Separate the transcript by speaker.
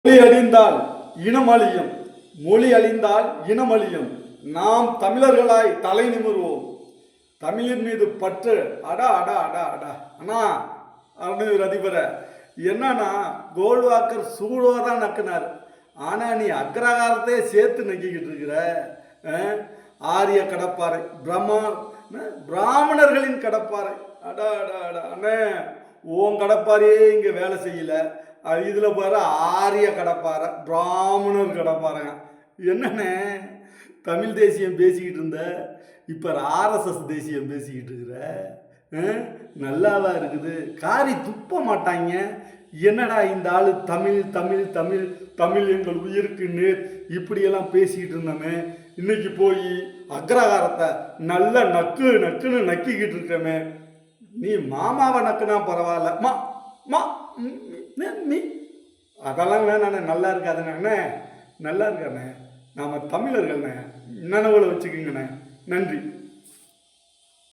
Speaker 1: மொழி அழிந்தால் இனமழியும், மொழி அழிந்தால் இனமழியும். நாம் தமிழர்களாய் தலை நிமிர்வோம். தமிழின் மீது பற்று. அடா அடா அடா அடா அண்ணா அப்படின்னு அதிபரை என்னன்னா கோல்வாக்கர் சூடோதான் நக்கினார். ஆனால் நீ அக்ரகாரத்தையே சேர்த்து நக்கிக்கிட்டு இருக்கிற. ஆரிய கடப்பாறை, பிராமணர்களின் கடப்பாறை. அடா அடா அடா அண்ணே, ஓன் கடப்பாறையே இங்கே வேலை செய்யலை. இதில் பாரு ஆரிய கடப்பாறை, பிராமணர் கடப்பாறைங்க. என்னண்ணே தமிழ் தேசியம் பேசிக்கிட்டு இருந்த, இப்போ ஆர்எஸ்எஸ் தேசியம் பேசிக்கிட்டு இருக்கிற. நல்லாதான் இருக்குது. காரி துப்ப மாட்டாங்க. என்னடா இந்த ஆள் தமிழ் தமிழ் தமிழ் தமிழ் எங்கள் உயிருக்கு நேர் இப்படியெல்லாம் பேசிக்கிட்டு இருந்தோமே, இன்னைக்கு போய் அக்ரகாரத்தை நல்ல நக்கு நக்குன்னு நக்கிக்கிட்டு இருக்கமே. நீ மாமாவை நக்குனா பரவாயில்ல, மா மா நீ அதெல்லாம் வேணாண்ணே, நல்லா இருக்காதுண்ணே, நல்லா இருக்காண்ணே. நாம் தமிழர்கள்ண்ணே, நினைவுல வச்சுக்கோங்கண்ணே. நன்றி.